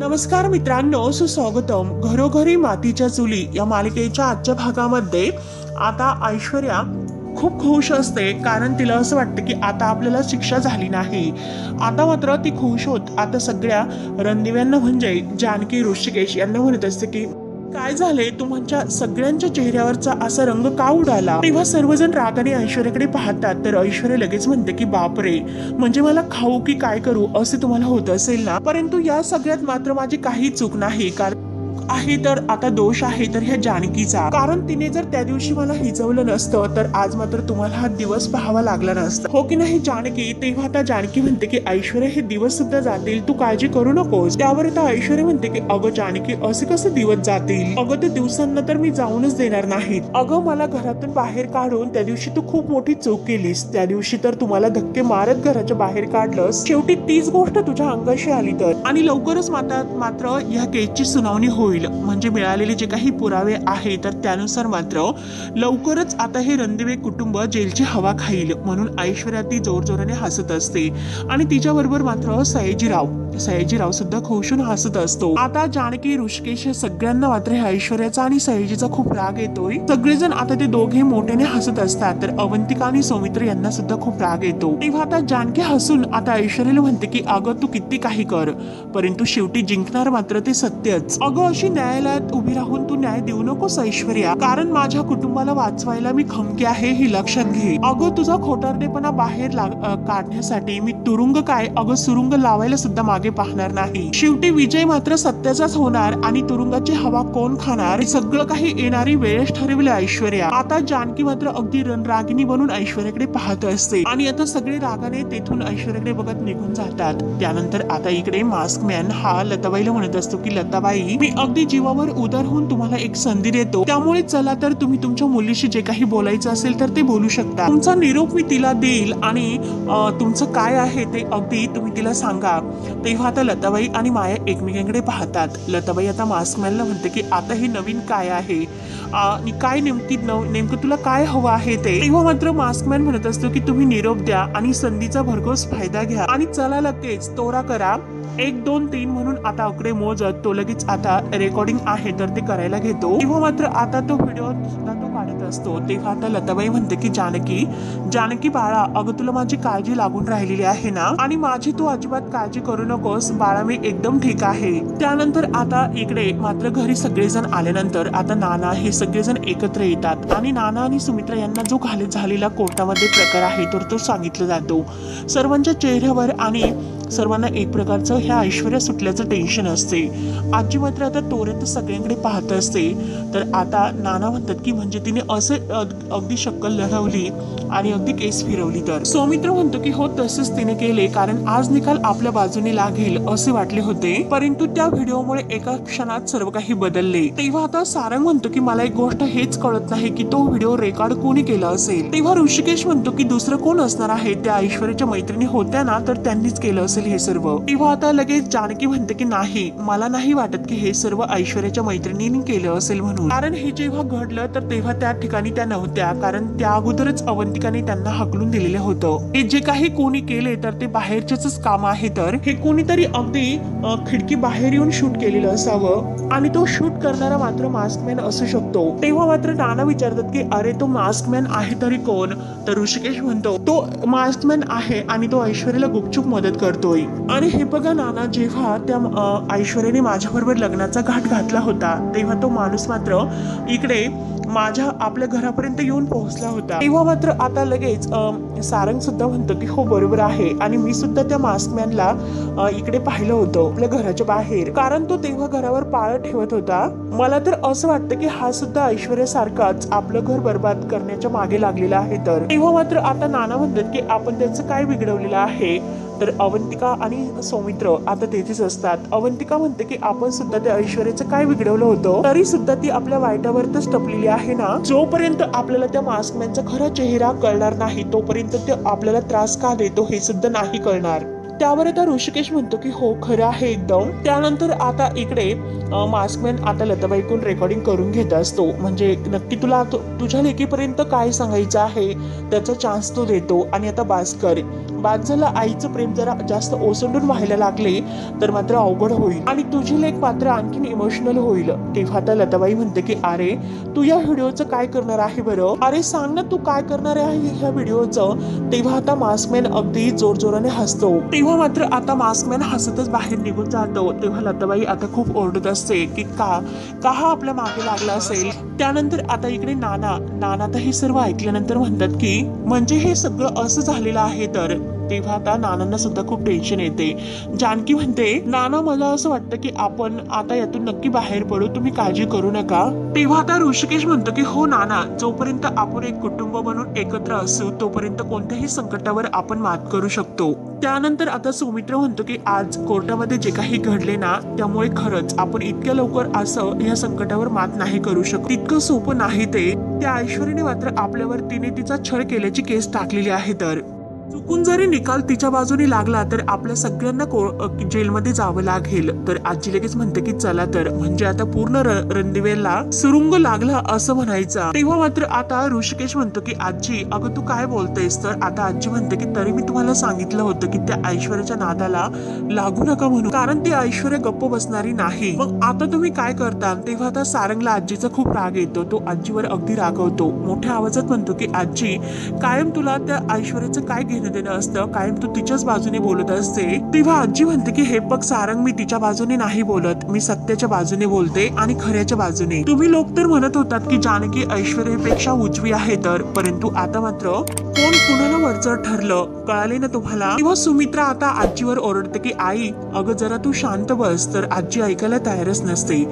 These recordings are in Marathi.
नमस्कार मित्रांनो, सुस्वागतम. घरोघरी मातीच्या चुली या मालिकेच्या आजच्या भागामध्ये आता ऐश्वर्या खूप खुश असते, कारण तिला असं वाटतं की आता आपल्याला शिक्षा झाली नाही. आता मात्र ती खुश होत आता सगळ्या रणदिव्यांना म्हणजे जानकी, ऋषिकेश यांना म्हणत असते की काय झाले, तुमच्या सगळ्यांच्या चेहऱ्यावरचा असा रंग का उडाला. तेव्हा सर्वजण रागाने ऐश्वर्याकडे पाहतात, तर ऐश्वर्या लगेच म्हणते की बापरे, म्हणजे मला खाऊ की काय करू असे तुम्हाला होत असेल ना. परंतु या सगळ्यात मात्र माझी काही चूक नाही, कारण आहे तर आता दोष आहे तर ह्या जानकीचा, कारण तिने जर त्या दिवशी मला हिजवलं नसतं तर आज मात्र तुम्हाला हा दिवस पाहावा लागला नसता, हो की नाही जानकी. तेव्हा आता जानकी म्हणते की ऐश्वर्या, हे दिवस सुद्धा जातील, तू काळजी करू नकोस. त्यावर आता ऐश्वर्या म्हणते की अगं जानकी, असे कसे दिवस जातील. अगं ते दिवसांना तर मी जाऊनच देणार नाहीत. अगं मला घरातून बाहेर काढून त्या दिवशी तू खूप मोठी चूक केलीस. त्या दिवशी तर तुम्हाला धक्के मारत घराच्या बाहेर काढलंस. शेवटी तीच गोष्ट तुझ्या अंगाशी आली तर, आणि लवकरच मात्र या केसची सुनावणी होईल. म्हणजे मिळालेले जे काही पुरावे आहे तर त्यानुसार मात्र लवकरच आता हे रणदिवे कुटुंब जेलची हवा खाईल. म्हणून ऐश्वर्या ती जोरजोराने हसत असते आणि तिच्या बरोबर मात्र सयाजीराव सुद्धा खुशून हसत असतो. आता जानकी, ऋषिकेश सगळ्यांना मात्र ऐश्वर्याचा आणि सयाजीचा खूप राग येतोय. सगळेजण आता ते दोघे मोठ्याने हसत असतात, तर अवंतिका आणि सौमित्र यांना सुद्धा खूप राग येतो. तेव्हा आता जानकी हसून आता ऐश्वर्याला म्हणते की अगं तू किती काही कर, परंतु शेवटी जिंकणार मात्र ते सत्यच. अगं अशी न्यायालयात उभी राहून तू न्याय देऊ नकोस ऐश्वर्या, कारण माझ्या कुटुंबाला वाचवायला मी खमकी आहे हे लक्षात घे. अगं तुझा खोटारडेपणा बाहेर काढण्यासाठी मी तुरुंग काय, अगं सुरुंग लावायला सुद्धा मागे पाहणार नाही. शेवटी विजय मात्र सत्याचाच होणार आणि तुरुंगाची हवा कोण खाणार हे सगळं काही येणारी वेळेस ठरवले ऐश्वर्या. आता जानकी मात्र अगदी रणरागिणी बनून ऐश्वर्याकडे पाहत असते आणि आता सगळे रागाने तेथून ऐश्वर्याकडे बघत निघून जातात. त्यानंतर आता इकडे मास्कमॅन हा लताबाईला म्हणत असतो की लताबाई, मी अगदी जीवावर उदार होऊन तुम्हाला एक संधी देतो, त्यामुळे चला तर तुम्ही तुमच्या मुलीशी जे काही बोलायचं असेल तर ते बोलू शकता. तुमचा निरोप मी तिला देईल आणि तुमचं काय आहे ते अगदी तुम्ही तिला सांगा. तेव्हा आता लताबाई आणि माया एकमेकांकडे पाहतात. लताबाई आता मास्कमॅनला म्हणते की आता हे नवीन काय आहे आणि काय नेमकं तुला काय हवं आहे ते. तेव्हा मात्र मास्कमॅन म्हणत असतो की तुम्ही निरोप द्या आणि संधीचा भरघोस फायदा घ्या आणि चला लगेच तोरा करा. 1 2 3 म्हणून आता आकडे मोजत तो लगेच आता रेकॉर्डिंग आहे तर ते करायला घेतो. तेव्हा मात्र आता तो व्हिडिओ सुद्धा तो काढत असतो. तेव्हा आता लताबाई म्हणते की जानकी बाळा, अगं तुला माझी काळजी लागून राहिलेली आहे ना, आणि माझी तू अजिबात काळजी करू नकोस बाळा, मी एकदम ठीक आहे. त्यानंतर आता इकडे मात्र घरी सगळेजण आल्यानंतर आता नाना हे सगळेजण एकत्र येतात आणि नाना आणि सुमित्रा यांना जो झालेला कोर्टामध्ये प्रकार आहे तर तो सांगितला जातो. सर्वांच्या चेहऱ्यावर आणि सर्वांना एक प्रकारचं ह्या ऐश्वर्या सुटल्याचं टेन्शन असते. आजी मात्र आता तोरेत सगळ्यांकडे पाहत असते. तर आता नाना म्हणतात की म्हणजे तिने असे अगदी शक्कल लढवली आणि अगदी केस फिरवली. तर सौमित्र म्हणतो की हो तसंच तिने केले, कारण आज निकाल आपल्या बाजूने लागेल असे वाटले होते, परंतु त्या व्हिडिओमुळे एका क्षणात सर्व काही बदलले. तेव्हा आता सारंग म्हणतो की मला एक गोष्ट हेच कळत नाही की तो व्हिडिओ रेकॉर्ड कोणी केला असेल. तेव्हा ऋषिकेश म्हणतो की दुसरं कोण असणार आहे, त्या ऐश्वर्याच्या मैत्रिणी होत्या ना, तर त्यांनीच केलं असेल हे सर्व. तेव्हा आता लगेच जानकी म्हणते की नाही, मला नाही वाटत की हे सर्व ऐश्वर्याच्या मैत्रिणींनी केलं असेल म्हणून, कारण हे जेव्हा घडलं तर तेव्हा त्या ठिकाणी त्या नव्हत्या, कारण त्या अगोदरच अवंतिकाने त्यांना हकलून दिलेलं होतं. हे जे काही कोणी केले तर ते बाहेरचेच काम आहे, तर हे कोणीतरी अगदी खिडकी बाहेर येऊन शूट केलेलं असावं आणि तो शूट करणारा मात्र मास्कमॅन असू शकतो. तेव्हा मात्र नाना विचारतात की अरे तो मास्कमॅन आहे तरी कोण, तर ऋषिकेश म्हणतो तो मास्कमॅन आहे आणि तो ऐश्वर्याला गुपचूप मदत करतोय. आणि हे बघा नाना, जेव्हा त्या ऐश्वर्याने माझ्याबरोबर लग्नाचा घाट घातला होता तेव्हा तो माणूस मात्र इकडे आपल्या घरापर्यंत येऊन पोहोचला होता. तेव्हा मात्र आता लगेच सारंग सुद्धा म्हणतो की हो बरोबर आहे, आणि मी सुद्धा त्या मास्कमॅनला इकडे पाहिलं होतं आपल्या घराच्या बाहेर, कारण तो तेव्हा घरावर पाळत ठेवत होता. मला तर असं वाटतं की हा सुद्धा ऐश्वर्यासारखाच आपलं घर बर्बाद करण्याच्या मागे लागलेला आहे. तर तेव्हा मात्र आता नाना म्हणतात की आपण त्याचं काय बिघडवलेलं आहे, तर अवंतिका आणि सौमित्र आता तेथेच असतात. अवंतिका म्हणते की आपण सुद्धा त्या ऐश्वर्याचं काय बिघडवलं होतं, तरी सुद्धा ती आपल्या वाईटावरच टपलेली आहे ना. जोपर्यंत आपल्याला त्या मास्कमॅनचा खरा चेहरा कळणार नाही तोपर्यंत ते आपल्याला त्रास का देतो हे सुद्धा नाही कळणार. त्यावर आता ऋषिकेश म्हणतो की हो खरं आहे एकदम. त्यानंतर आता इकडे मास्कमॅन आता लताबाईकडून रेकॉर्डिंग करून घेत असतो. म्हणजे नक्की तुला तुझ्या लेकीपर्यंत काय सांगायचं आहे त्याचा चान्स तो देतो. आणि आता भास्कर झालं, आईचं प्रेम जरा जास्त ओसंडून व्हायला लागले तर मात्र अवघड होईल आणि तुझी लेक पात्र आणखीन इमोशनल होईल. तेव्हा आता लताबाई म्हणते की अरे तू या व्हिडिओचं काय करणार आहे बरं, अरे सांग ना तू काय करणार आहे ह्या व्हिडिओचं. तेव्हा आता मास्कमॅन अगदी जोरजोराने हसतो. तेव्हा मात्र आता मास्कमॅन हसतच बाहेर निघून जातो. तेव्हा लताबाई आता खूप ओरडत असते की का हा आपल्या मागे लागला असेल. त्यानंतर आता इकडे नाना तर हे सर्व ऐकल्यानंतर म्हणतात की म्हणजे हे सगळं असं झालेलं आहे तर. तेव्हा आता नानांना सुद्धा खूप टेन्शन येते. जानकी म्हणते नाना मला असं वाटतं की आपण आता यातून नक्की बाहेर पडू, तुम्ही काळजी करू नका. तेव्हा आता ऋषिकेश म्हणतो की हो नाना, जोपर्यंत आपण एक कुटुंब बनून एकत्र असू तोपर्यंत कोणत्याही संकटावर आपण मात करू शकतो. त्यानंतर आता सौमित्र म्हणतो की आज कोर्टामध्ये जे काही घडले ना त्यामुळे खरंच आपण इतक्या लवकर असं या संकटावर मात नाही करू शकतो. इतकं सोपं नाही ते. त्या ऐश्वर्याने मात्र आपल्यावर तिने तिचा छळ केल्याची केस टाकलेली आहे तर चुकून जरी निकाल तिच्या बाजूने लागला तर आपल्या सगळ्यांना जेलमध्ये जावं लागेल. तर आजी लगेच म्हणते की चला तर, म्हणजे आता पूर्ण रणदिवेला सुरुंग लागला असं म्हणायचं. तेव्हा मात्र आता ऋषिकेश म्हणतो की आजी अगं तू काय बोलतेस. तर आता आजी म्हणते की तरी मी तुम्हाला सांगितलं होतं की त्या ऐश्वर्याच्या नादाला लागू नका म्हणून, कारण ती ऐश्वर्या गप्प बसणारी नाही. मग आता तुम्ही काय करता. तेव्हा आता सारंगला आजीचा खूप राग येतो. तो आजीवर अगदी रागवतो. मोठ्या आवाजात म्हणतो की आजी कायम तुला त्या ऐश्वर्याचं काय देणं असतं, कायम तू तिच्याच बाजूने बोलत असते. तेव्हा आजी म्हणते की हे बघ सारंग, मी तिच्या बाजूने नाही बोलत, मी सत्याच्या बाजूने बोलते आणि खऱ्याच्या बाजूने. तुम्ही लोक तर म्हणत होतात की जानकी ऐश्वर्यापेक्षा उजवी आहे तर, परंतु आता मात्र कोण कुणाला वरचढ ठरलं कळाले ना तुम्हाला. तेव्हा सुमित्रा आता आजीवर ओरडते की आई अगं जरा तू शांत बस. तर आजी ऐकायला तयारच नसते.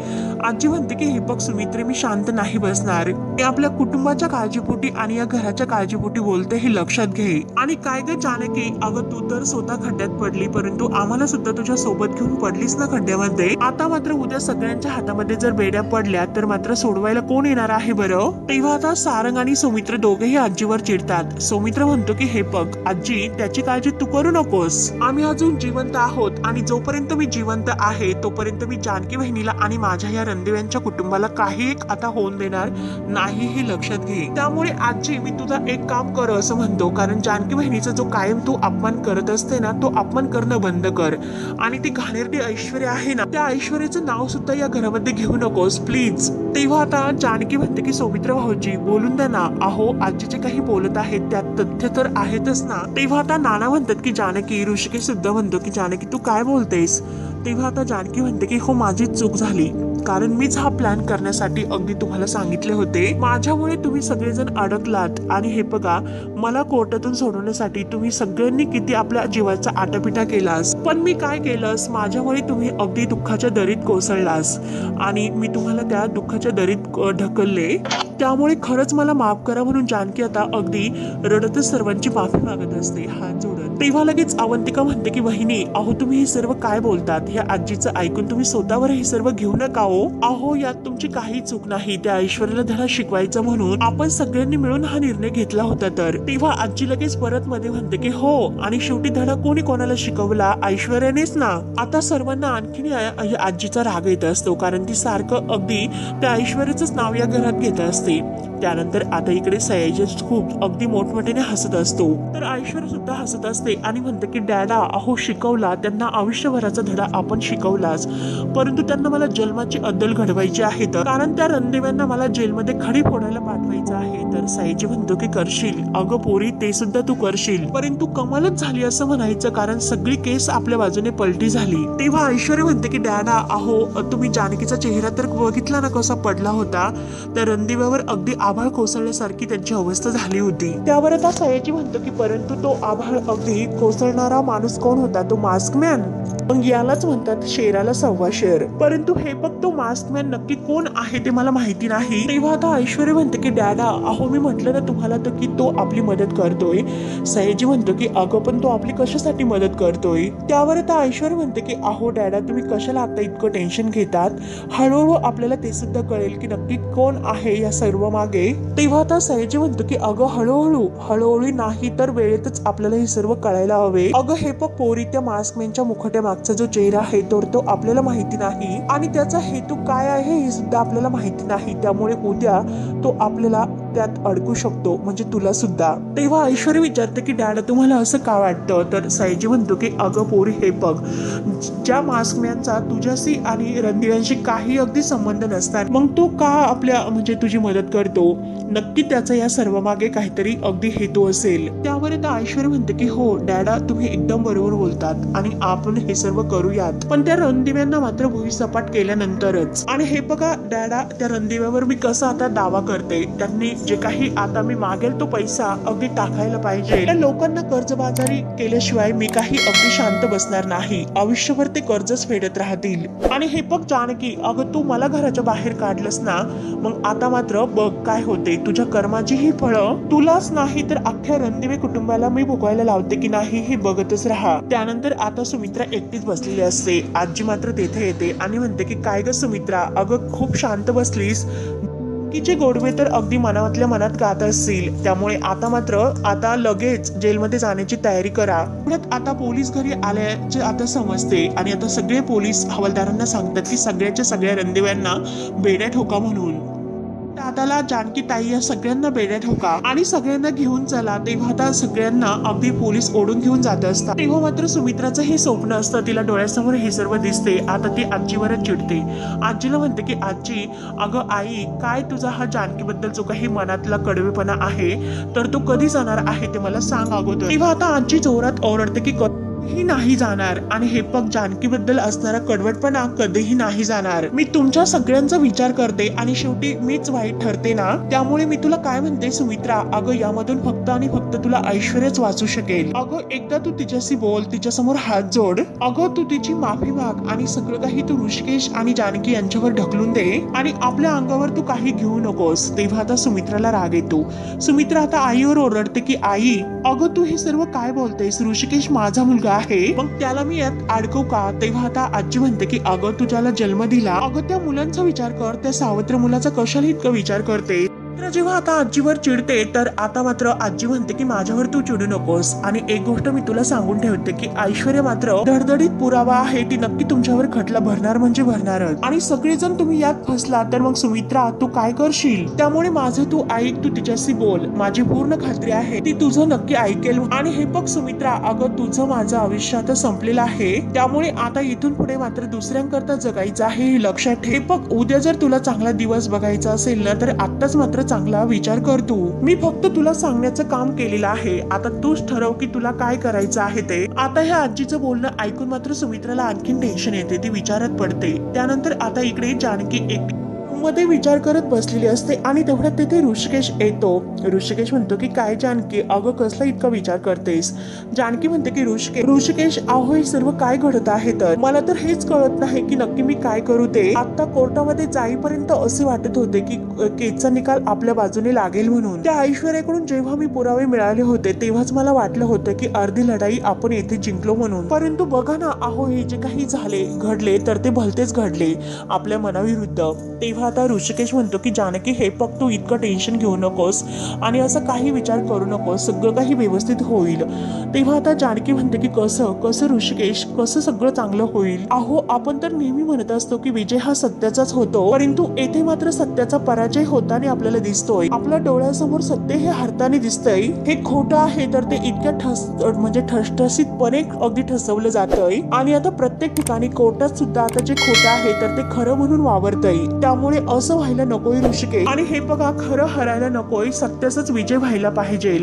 आजी म्हणते की हे बघ सुमित्रे, मी शांत नाही बसणार. मी आपल्या कुटुंबाच्या काळजीपोटी आणि या घराच्या काळजीपोटी बोलते हे लक्षात घे. आणि काय ग जानकी, अगं तू तर स्वतः खड्ड्यात पडली परंतु आम्हाला सुद्धा तुझ्या सोबत घेऊन पडलीस ना खड्ड्यामध्ये. आता मात्र उद्या सगळ्यांच्या हातामध्ये जर बेड्या पडल्या तर मात्र सोडवायला कोण येणार आहे बरं. तेव्हा आता सारंग आणि सौमित्र दोघेही आजीवर चिडतात. सौमित्र म्हणतो की हे बघ आजी, त्याची काळजी तू करू नकोस. आम्ही अजून जिवंत आहोत आणि जोपर्यंत मी जिवंत आहे तोपर्यंत मी जानकी बहिणीला आणि माझ्या या रणदिव्यांच्या कुटुंबाला काही एक आता होऊन देणार नाही हे लक्षात घे. त्यामुळे आजी मी तुझा एक काम कर असं म्हणतो, कारण जानकी बहिणीचा जो कायम तू अपमान करत असते ना तो अपमान करणं बंद कर. आणि ती घाणेरडी ऐश्वर्या आहे ना त्या ऐश्वर्याचं नाव सुद्धा या घरामध्ये घेऊ नकोस प्लीज. तेव्हा आता जानकी म्हणते की सौमित्र भाऊजी बोलून द्या ना. अहो आजी जे काही बोलत आहेत त्यात तथ्य तर आहेतच ना. तेव्हा आता नाना म्हणतात की जानकी, ऋषिकेश सुद्धा म्हणतो की जानकी तू काय बोलतेस. तेव्हा आता जानकी म्हणते की हो माझी चूक झाली, कारण मीच हा प्लॅन करण्यासाठी अगदी तुम्हाला सांगितले होते. माझ्यामुळे तुम्ही सगळेजण अडकलात आणि हे बघा मला कोर्टातून सोडवण्यासाठी तुम्ही सगळ्यांनी किती आपल्या जीवाचा आटापिटा केलास, पण मी काय केलंस, माझ्यामुळे तुम्ही अगदी दुःखाच्या दरीत कोसळलास आणि मी तुम्हाला त्या दुःखाच्या दरीत ढकलले. त्यामुळे खरंच मला माफ करा म्हणून जानकी आता अगदी रडतच सर्वांची माफी मागत असते हात जोडत. तेव्हा लगेच अवंतिका म्हणते की वहिनी अहो तुम्ही हे सर्व काय बोलतात. ह्या आजीचं ऐकून तुम्ही स्वतःवर हे सर्व घेऊ नका हो. अहो यात तुमची काही चूक नाही. त्या ऐश्वर्याला धडा शिकवायचा म्हणून आपण सगळ्यांनी मिळून हा निर्णय घेतला होता तर. तेव्हा आजी लगेच परत मध्ये म्हणते की हो आणि शेवटी धडा कोणी कोणाला शिकवला, ऐश्वर्यानेच ना. आता सर्वांना आणखीन आजीचा राग येत असतो, कारण ती सारखं अगदी त्या ऐश्वर्याचंच नाव या घरात घेत असते. त्यानंतर आता इकडे सयाजी खूप अगदी मोठमोठ्याने हसत असतो. तर ऐश्वर्या सुद्धा हसत असते आणि म्हणते की डॅडा अहो शिकवला त्यांना, आयुष्यभराचा धडा आपण शिकवलाच, परंतु त्यांना मला जन्माची अद्दल घडवायची आहे तर, कारण त्या रणदेव्यांना मला जेलमध्ये खडी फोडायला पाठवायचं आहे. तर सयाजी म्हणतो की करशील अगं पोरी, ते सुद्धा तू करशील, परंतु कमालच झाली असं म्हणायचं, कारण सगळी केस आपल्या बाजूने पलटी झाली. तेव्हा ऐश्वर्या म्हणते की डॅडा अहो तुम्ही जानकीचा चेहरा तर बघितला ना कसा पडला होता. त्या रणदिव्यावर अगदी आभाळ कोसळल्यासारखी त्यांची अवस्था झाली होती. त्यावर आता सयाजी म्हणतो की परंतु तो आभाळ अगदी कोसळणारा माणूस कोण होता, तो मास्कमॅन. मग यालाच म्हणतात शेराला सव्वा शेर. परंतु हे बघ तो मास्कमॅन नक्की कोण आहे ते मला माहिती नाही. तेव्हा आता ऐश्वर्या म्हणते की डॅडा अहो मी म्हटलं ना तुम्हाला तर की तो आपली मदत करतोय. सयाजी म्हणतो की अगं पण तो आपली कशासाठी मदत करतोय. त्यावर आता ऐश्वर्या म्हणते की अहो डॅडा तुम्ही कशाला आता इतकं टेन्शन घेतात. हळूहळू आपल्याला ते सुद्धा कळेल की नक्की कोण आहे या सर्व मागे. तेव्हा आता सयाजी म्हणतो की अगं हळूहळू नाही तर वेळेतच आपल्याला हे सर्व कळायला हवे. अगं हे बघ पोरी त्या मास्कमॅनच्या मुखट्या मागचा जो चेहरा आहे तर तो आपल्याला माहिती नाही आणि त्याचा हेतू काय आहे हे सुद्धा आपल्याला माहिती नाही. त्यामुळे उद्या तो आपल्याला त्यात अडकू शकतो म्हणजे तुला सुद्धा. तेव्हा ऐश्वर्या विचारते की डॅडा तुम्हाला असं का वाटतं. तर सयाजी म्हणतो की अगं पोरी हे बघ ज्या मास्कमॅनचा तुझ्याशी आणि रणदिव्यांशी काही अगदी संबंध नसतात मग तो का आपल्या म्हणजे तुझी मदत करतो. नक्की त्याचा या सर्व मागे काहीतरी अगदी हेतू असेल. त्यावर आता ऐश्वर्या म्हणते की हो डॅडा तुम्ही एकदम बरोबर बोलतात आणि आपण हे सर्व करूयात पण त्या रणदिव्यांना मात्र भुईसपाट केल्यानंतरच. आणि हे बघा डॅडा त्या रणदिव्यावर मी कसा आता दावा करते त्यांनी जे काही आता मी मागेल तो पैसा अगदी टाकायला पाहिजे. त्या लोकांना कर्जबाजारी केल्याशिवाय मी काही अगदी शांत बसणार नाही. आयुष्यभर ते कर्जच फेडत राहतील. आणि हे बघ जानकी अगं तू मला घराच्या बाहेर काढलंस ना मग आता मात्र बघ काय होते. तुझ्या कर्माची ही फळं तुलाच नाही तर अख्ख्या रणदिवे कुटुंबाला मी भोगायला लावते की नाही हे बघतच राहा. त्यानंतर आता सुमित्रा एकटीच बसलेली असते. आजी मात्र तेथे येते आणि म्हणते की काय ग सुमित्रा अगं खूप शांत बसलीस. चे गोडवे तर अगदी मनातल्या मनात गात असतील. त्यामुळे आता लगेच जेलमध्ये जाण्याची तयारी करा. आता पोलीस घरी आल्याचे आता समजते आणि आता सगळे पोलीस हवालदारांना सांगतात की सगळ्याच्या सगळ्या रणदिव्यांना बेड्या ठोका म्हणून. दादाला जानकी ताई या सगळ्यांना बेड्या ठोका आणि सगळ्यांना घेऊन चला. तेव्हा आता सगळ्यांना अगदी पोलीस ओढून घेऊन जात असतात. तेव्हा मात्र सुमित्राचं हे स्वप्न असतं. तिला डोळ्यासमोर हे सर्व दिसते. आता ती आजीवरच चिडते. आजीला म्हणते की आजी अगं आई काय तुझा हा जानकी बद्दल जो काही मनातला कडवेपणा आहे तर तो कधी जाणार आहे ते मला सांग अगोदर. तेव्हा आता आजी जोरात ओरडते की ही नाही जाणार आणि हे पग जानकी बद्दल असणारा कडवटपणा कधीही नाही जाणार. मी तुमच्या सगळ्यांचा विचार करते आणि शेवटी मीच वाईट ठरते ना. त्यामुळे मी तुला काय म्हणते सुमित्रा अगं यामधून फक्त आणि फक्त तुला ऐश्वर्याच वाचू शकेल. अगं एकदा तू तिच्याशी बोल तिच्या समोर हात जोड. अगं तू तिची माफी माग आणि सगळं काही तू ऋषिकेश आणि जानकी यांच्यावर ढकलून दे आणि आपल्या अंगावर तू काही घेऊ नकोस. तेव्हा आता सुमित्राला राग येतो. सुमित्रा आता आईवर ओरडते की आई अगं तू हे सर्व काय बोलतेस. ऋषिकेश माझा मुलगा आहे मग त्याला मी यात अडकवू का. तेव्हा आता आजी म्हणते की अगं तू ज्याला जन्म दिला अगं त्या मुलांचा विचार कर. त्या सावत्र मुलाचा कशाला इतका विचार करते. जेव्हा आता आजीवर चिडते तर आता मात्र आजी म्हणते की माझ्यावर तू चिडू नकोस आणि एक गोष्ट मी तुला सांगून ठेवते की ऐश्वर्या मात्र धडधडीत पुरावा आहे. ती नक्की तुमच्यावर खटला भरणार म्हणजे भरणारच आणि सगळेजण तुम्ही यात फसला तर मग सुमित्रा तू काय करशील. त्यामुळे माझं तू ऐक. तू तिच्याशी बोल. माझी पूर्ण खात्री आहे ती तुझं नक्की ऐकेल. आणि हे बघ सुमित्रा अगं तुझं माझं आयुष्य आता संपलेलं आहे. त्यामुळे आता इथून पुढे मात्र दुसऱ्यांकरता जगायचं आहे हे लक्षात ठेव. बघ उद्या जर तुला चांगला दिवस बघायचा असेल ना तर आताच मात्र चांगला विचार कर. तू मी फक्त तुला सांगण्याचं काम केलेलं आहे. आता तूच ठरव की तुला काय करायचं आहे ते. आता ह्या आजीचं बोलणं ऐकून मात्र सुमित्राला आणखीन टेन्शन येते. ती विचारात पडते. त्यानंतर आता इकडे जानकी एकटी मध्ये विचार करत बसलेली असते आणि तेवढ्यात तिथे ऋषिकेश येतो. ऋषिकेश म्हणतो की काय जानकी अगं कसला इतका विचार करतेस. जानकी म्हणते की ऋषिकेश अहो हे सर्व काय घडत आहे. तर मला तर हेच कळत नाही की नक्की मी काय करू ते. आता कोर्टामध्ये जाईपर्यंत असे वाटत होते की केसचा निकाल आपल्या बाजूने लागेल म्हणून. त्या ऐश्वर्याकडून जेव्हा मी पुरावे मिळाले होते तेव्हाच मला वाटलं होतं की अर्धी लढाई आपण येथे जिंकलो म्हणून. परंतु बघा ना अहो हे जे काही घडले तर ते भलतेच घडले आपल्या मनाविरुद्ध. तेव्हा आता ऋषिकेश म्हणतो की जानकी हे फक्त तू इतकं टेन्शन घेऊ नकोस आणि असं काही विचार करू नकोस. सगळं काही व्यवस्थित होईल. तेव्हा आता जानकी म्हणते की कसं ऋषिकेश कसं सगळं चांगलं होईल. अहो आपण तर नेहमी म्हणत असतो की विजय हा सत्याचाच होतो परंतु येथे मात्र सत्याचा पराजय होताना आपल्याला दिसतोय. आपल्या डोळ्यासमोर सत्य हे हरताना दिसतंय. हे खोटं आहे तर ते इतक्या म्हणजे ठसठसीतपणे अगदी ठसवलं जातंय आणि आता प्रत्येक ठिकाणी कोर्टात सुद्धा आता जे खोटं आहे तर ते खरं म्हणून वावरतंय. त्यामुळे असं व्हायला नकोय ऋषिकेश. आणि हे बघा खरं हरायला नकोय. सत्याचाच विजय व्हायला पाहिजे.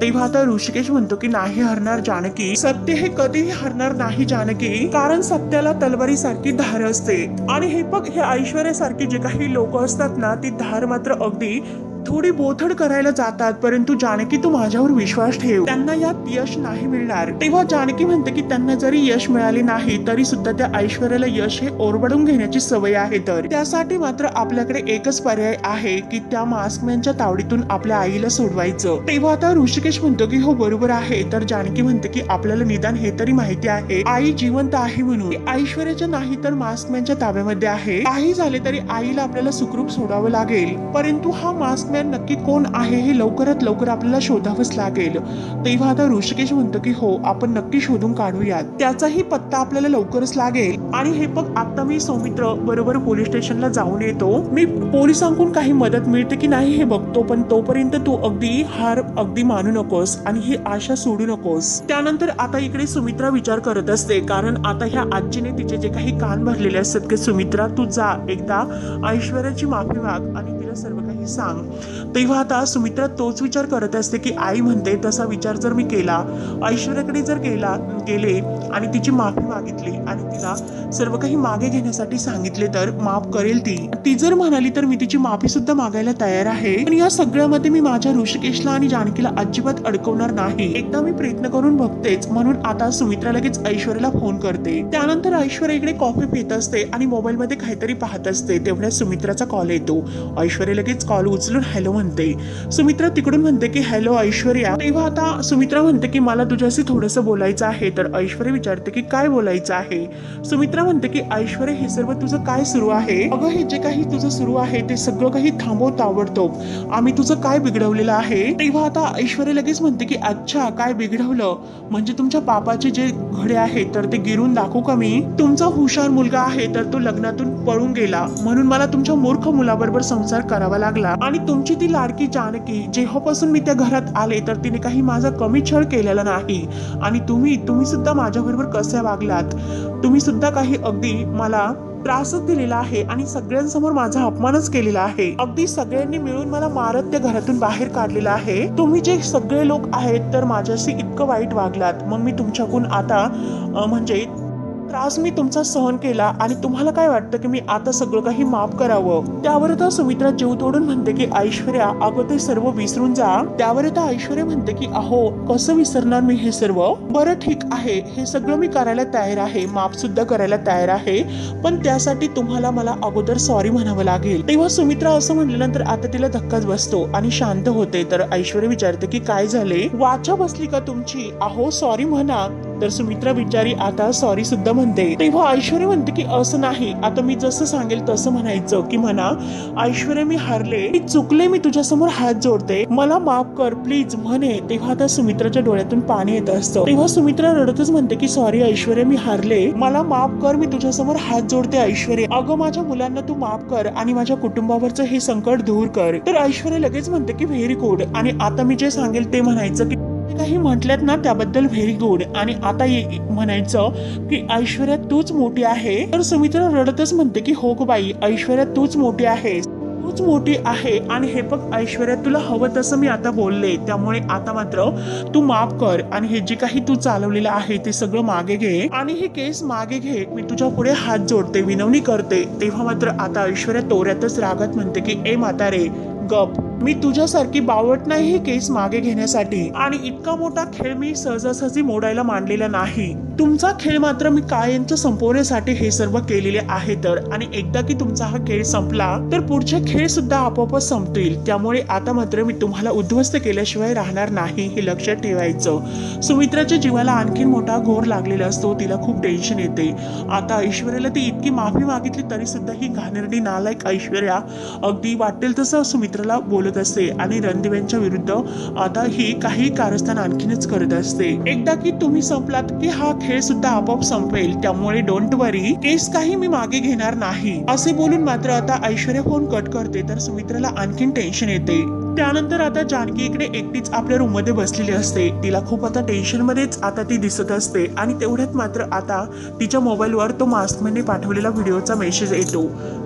तेव्हा आता ऋषिकेश म्हणतो की नाही हरणार जानकी. सत्य हे कधीही हरणार नाही जानकी. कारण सत्याला तलवारी सारखी धार असते आणि हे बघ हे ऐश्वर्यासारखी जे काही लोक असतात ना ती धार मात्र अगदी थोडी बोथड करायला जातात, परंतु जानकी तू माझ्यावर विश्वास ठेव, त्यांना यात यश नाही मिळणार. तेव्हा जानकी म्हणते की त्यांना जरी यश मिळाले नाही तरी सुद्धा त्या ऐश्वर्याला यश हे ओरबडून घेण्याची सवय आहे. तर त्यासाठी मात्र आपल्याकडे एकच पर्याय आहे की त्या मास्कमॅनच्या तावडीतून आपल्या आईला सोडवायचं. तेव्हा आता ऋषिकेश म्हणतो की हो बरोबर आहे. तर जानकी म्हणते की आपल्याला निदान हे तरी माहिती आहे आई जिवंत आहे म्हणून, ऐश्वर्याच्या नाही तर मास्कमॅनच्या ताब्यामध्ये आहे. काही झाले तरी आईला आपल्याला सुखरूप सोडावं लागेल, परंतु हा मास्कमॅन नक्की कोण आहे हे लवकरात लवकर आपल्याला शोधावंच लागेल. तेव्हा आता ऋषिकेश म्हणतो की हो आपण नक्की शोधून काढूयात, त्याचाही पत्ता आपल्याला लवकरच लागेल. आणि हे बघ आता मी सौमित्र बरोबर पोलीस स्टेशनला जाऊन येतो, मी पोलिसांकडून काही मदत मिळते की नाही हे बघतो, पण तोपर्यंत तू हार अगदी मानू नकोस आणि ही आशा सोडू नकोस. त्यानंतर आता इकडे सुमित्रा विचार करत असते, कारण आता ह्या आजीने तिचे जे काही कान भरलेले असतात की सुमित्रा तू जा एकदा ऐश्वर्याची माफी माग आणि तिला सर्व काही सांग. तेव्हा आता सुमित्रा तोच विचार करत असते की आई म्हणते तसा विचार जर मी केला, ऐश्वर्याकडे जर गेले आणि तिची माफी मागितली आणि तिला सर्व काही मागे घेण्यासाठी सांगितले तर माफ करेल ती जर म्हणाली तर मी तिची माफी सुद्धा मागायला तयार आहे. पण या सगळ्यामध्ये मी माझ्या ऋषिकेशला आणि जानकीला अजिबात अडकवणार नाही. एकदा मी प्रयत्न करून बघतेच. म्हणून आता सुमित्रा लगेच ऐश्वर्याला फोन करते. त्यानंतर ऐश्वर्या इकडे कॉफी पित असते आणि मोबाईल मध्ये काहीतरी पाहत असते. तेवढ्या सुमित्राचा कॉल येतो. ऐश्वर्या लगेच कॉल उचलून हॅलो म्हणते. सुमित्रा तिकडून म्हणते की हॅलो ऐश्वर्या. तेव्हा आता सुमित्रा म्हणते की मला तुझ्याशी थोडंसं बोलायचं आहे. तर ऐश्वर्या विचारते की काय बोलायचं आहे. सुमित्रा म्हणते की ऐश्वर्या हे सर्व तुझं काय सुरू आहे. अगं हे जे काही तुझं सुरू आहे ते सगळं काही थांबव ताबडतोब. आम्ही तुझं काय बिघडवलेलं आहे. तेव्हा आता ऐश्वर्या लगेच म्हणते की अच्छा काय बिघडवलं म्हणजे तुमच्या बापाचे जे घडे आहेत तर ते गिरून दाखवू का मी. तुमचा हुशार मुलगा आहे तर तो लग्नातून पळून गेला म्हणून मला तुमच्या मूर्ख मुलाबरोबर संसार करावा लागला. आणि तुमची ती लाडकी जानकी जेव्हापासून मी त्या घरात आले तर तिने काही माझा कमी छळ केलेला नाही. आणि तुम्ही सुद्धा माझ्या बरोबर कसे वागलात. तुम्ही सुद्धा काही अगदी मला त्रासच दिलेला आहे आणि सगळ्यांसमोर माझा अपमानच केलेला आहे. अगदी सगळ्यांनी मिळून मला मारत त्या घरातून बाहेर काढलेला आहे. तुम्ही जे सगळे लोक आहेत तर माझ्याशी इतकं वाईट वागलात. मग मी तुमच्याकडून आता म्हणजे त्रास मी तुमचा सहन केला आणि तुम्हाला काय वाटतं की मी आता सगळं काही माफ करावं. त्यावर आता सुमित्रा जीव तोडून म्हणते की ऐश्वर्या अगं ते सर्व विसरून जा. त्यावर आता ऐश्वर्या म्हणते की अहो कसं विसरणार मी हे सर्व. बरं ठीक आहे हे सगळं मी करायला तयार आहे, माफ सुद्धा करायला तयार आहे, पण त्यासाठी तुम्हाला मला अगोदर सॉरी म्हणावं लागेल. तेव्हा सुमित्रा असं म्हटल्यानंतर आता तिला धक्काच बसतो आणि शांत होते. तर ऐश्वर्या विचारते की काय झाले, वाचा बसली का तुमची. अहो सॉरी म्हणा. तर सुमित्रा बिचारी आता सॉरी सुद्धा म्हणते. तेव्हा ऐश्वर्या म्हणते की असं नाही, आता मी जसं सांगेल तसं म्हणायचं की म्हणा ऐश्वर्या मी हारले, मी चुकले, मी तुझ्या समोर हात जोडते, मला माफ कर प्लीज म्हणे. तेव्हा आता सुमित्राच्या डोळ्यातून पाणी येत असतं. तेव्हा सुमित्रा रडतच म्हणते की सॉरी ऐश्वर्या मी हारले, मला माफ कर, मी तुझ्या समोर हात जोडते ऐश्वर्या. अगं माझ्या मुलांना तू माफ कर आणि माझ्या कुटुंबावरचं हे संकट दूर कर. तर ऐश्वर्या लगेच म्हणते की व्हेरी गुड आणि आता मी जे सांगेल ते म्हणायचं की काही म्हटल्यात ना त्याबद्दल व्हेरी गुड आणि आता म्हणायचं की ऐश्वर्या तूच मोठी आहे. तर सुमित्रा रडतच म्हणते की हो ग बाई ऐश्वर्या तूच मोठी आहे, तूच मोठी आहे. आणि हे बघ ऐश्वर्या तुला हवं तसं मी आता बोलले, त्यामुळे आता मात्र तू माफ कर आणि हे जे काही तू चालवलेलं आहे ते सगळं मागे घे आणि हे केस मागे घे. मी तुझ्या पुढे हात जोडते, विनवणी करते. तेव्हा मात्र आता ऐश्वर्या तोऱ्यातच रागात म्हणते की ए म्हातारे गप, मी तुझ्यासारखी बावट नाही हे केस मागे घेण्यासाठी आणि इतका मोठा खेळ मी सहजासहजी मोडायला मांडलेला नाही. तुमचा खेळ मात्र मी कायमचं संपवण्यासाठी हे सर्व केलेले आहे. तर आणि एकदा की तुमचा हा खेळ संपला तर पुढचे खेळ सुद्धा आपोआपच संपतील. त्यामुळे आता मात्र मी तुम्हाला उद्ध्वस्त केल्याशिवाय राहणार नाही हे लक्षात ठेवायचं. सुमित्राच्या जीवाला आणखीन मोठा घोर लागलेला असतो, तिला खूप टेन्शन येते. आता ऐश्वर्याला ती इतकी माफी मागितली तरी सुद्धा ही घाणेरडी नालायक ऐश्वर्या अगदी वाटेल तसं सुमित्राला बोलत असते आणि रणदिव्यांच्या विरुद्ध आता ही काही कारस्थान आणखीनच करत असते. एकदा की तुम्ही संपलात की हा खेळ सुद्धा आपोआप संपेल, त्यामुळे डोंट वरी, केस काही मी मागे घेणार नाही असे बोलून मात्र आता ऐश्वर्या फोन कट करते. तर सुमित्राला आणखीन टेन्शन येते. त्यानंतर आता जानकी इकडे एकटीच आपल्या रूम मध्ये बसलेली असते. तिला खूप आता टेन्शन मध्येच आता ती दिसत असते आणि तेवढ्यात मात्र आता तिच्या मोबाईलवर तो मास्कमॅनने पाठवलेला व्हिडिओचा मेसेज येतो.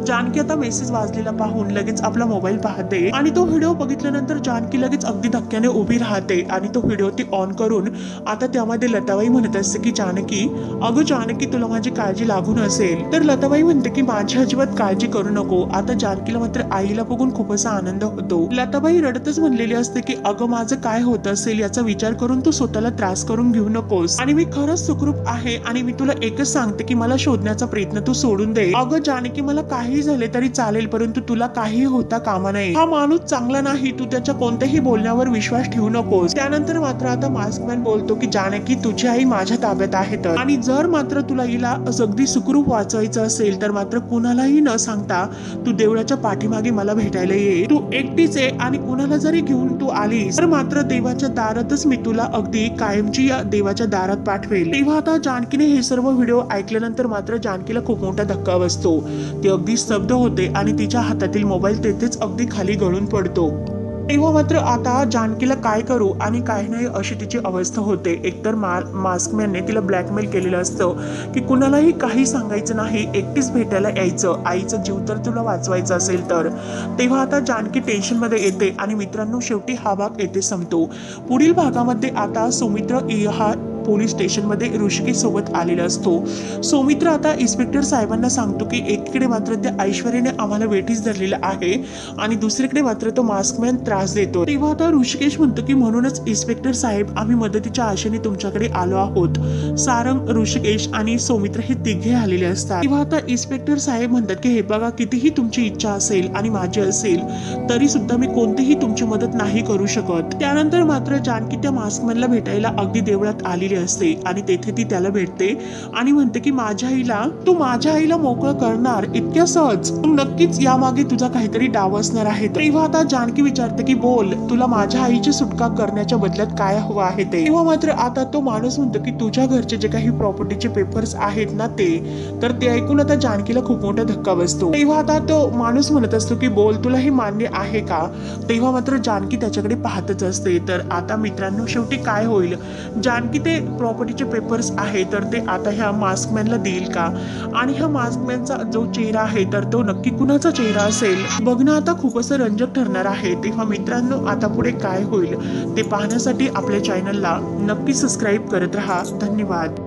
जानकी आता मेसेज वाचलेला पाहून लगेच आपला मोबाईल पाहते आणि तो व्हिडिओ बघितल्यानंतर जानकी लगेच अगदी धक्क्याने उभी राहते आणि तो व्हिडिओ ती ऑन करून आता त्यामध्ये लताबाई म्हणत असते की जानकी, अगं जानकी, तुला माझी काळजी लागून असेल. तर लताबाई म्हणते की माझी अजिबात काळजी करू नको. आता जानकीला मात्र आईला बघून खूप असा आनंद होतो. लताबाई रडतच म्हणलेली असते की अगं माझं काय होत असेल याचा विचार करून तू स्वतःला त्रास करून घेऊ नकोस आणि मी खरंच सुखरूप आहे आणि मी तुला एकच सांगते की मला शोधण्याचा प्रयत्न तू सोडून दे. अगं जानकी, मला काही झाले तरी चालेल परंतु तुला काही होता कामा नये. हा माणूस चांगला नाही, तू त्याच्या कोणत्याही बोलण्यावर विश्वास ठेवू नकोस. त्यानंतर मात्र आता मास्कमॅन बोलतो की जानकी, तुझी आई माझ्या ताब्यात आहे तर, आणि जर मात्र तुला हिला अगदी सुखरूप वाचवायचं असेल तर मात्र कुणालाही न सांगता तू देवळाच्या पाठीमागे मला भेटायला ये. तू एकटीच आहे आणि कुणाला जरी घेऊन तू आलीस तर मात्र देवाच्या दारातच मी तुला अगदी कायमची या देवाच्या दारात पाठवेल. तेव्हा आता जानकीने हे सर्व व्हिडिओ ऐकल्यानंतर मात्र जानकीला खूप मोठा धक्का बसतो. ती अगदी स्तब्ध होते आणि तिच्या हातातील मोबाईल तेथेच अगदी खाली गळून पडतो. तेव्हा मात्र आता जानकीला काय करू आणि काय नाही अशी तिची अवस्था होते. एकतर मास्कमॅनने तिला ब्लॅकमेल केलेलं असतं की कुणालाही काही सांगायचं नाही, एकटीच भेटायला यायचं, आईचा जीव तर तुला वाचवायचा असेल तर. तेव्हा आता जानकी टेन्शन मध्ये येते आणि मित्रांनो शेवटी हा भाग येथे संपतो. पुढील भागामध्ये आता सौमित्र हा पोलीस स्टेशन मध्ये ऋषिकेश सोबत आलेला असतो. सौमित्र आता इन्स्पेक्टर साहेबांना सांगतो की एकीकडे मात्र त्या ऐश्वर्याने आम्हाला वेठीस धरलेला आहे आणि दुसरीकडे मात्र तो मास्कमॅन त्रास देतो. तेव्हा आता ऋषिकेश म्हणतो की म्हणूनच इन्स्पेक्टर साहेब आम्ही मदतीच्या आशेने तुमच्याकडे आलो आहोत. सारंग, ऋषिकेश आणि सौमित्र हे तिघे आलेले असतात. तेव्हा आता इन्स्पेक्टर साहेब म्हणतात की हे बघा, कितीही तुमची इच्छा असेल आणि माझी असेल तरी सुद्धा मी कोणतीही तुमची मदत नाही करू शकत. त्यानंतर मात्र जानकी त्या मास्कमॅनला भेटायला अगदी देवळात आलेली असते आणि तेथे ती त्याला भेटते आणि म्हणते की तू माझ्या आईला मोकळं करणार इतक्या सहज? तू नक्कीच यामागे तुझा काहीतरी डाव असणार आहे. तेव्हा आता जानकी विचारते की बोल, तुला माझ्या आईची सुटका करण्याच्या बदल्यात काय हवं आहे ते? तेव्हा मात्र आता तो माणूस म्हणतो की तुझ्या घरचे जे काही प्रॉपर्टीचे पेपर्स आहेत ना ते ऐकून आता जानकीला खूप मोठा धक्का बसतो. तेव्हा आता तो माणूस म्हणत असतो की बोल, तुला हे मान्य आहे का? तेव्हा मात्र जानकी त्याच्याकडे पाहतच असते. तर आता मित्रांनो शेवटी काय होईल? जानकी ते प्रॉपर्टीचे पेपर्स आहे तर ते आता ह्या मास्कमॅनला देईल का? आणि ह्या मास्कमॅनचा जो चेहरा आहे तर तो नक्की कुणाचा चेहरा असेल? बघणं आता खूप असं रंजक ठरणार आहे. तेव्हा मित्रांनो आता पुढे काय होईल ते पाहण्यासाठी आपल्या चॅनलला नक्की सबस्क्राईब करत राहा. धन्यवाद.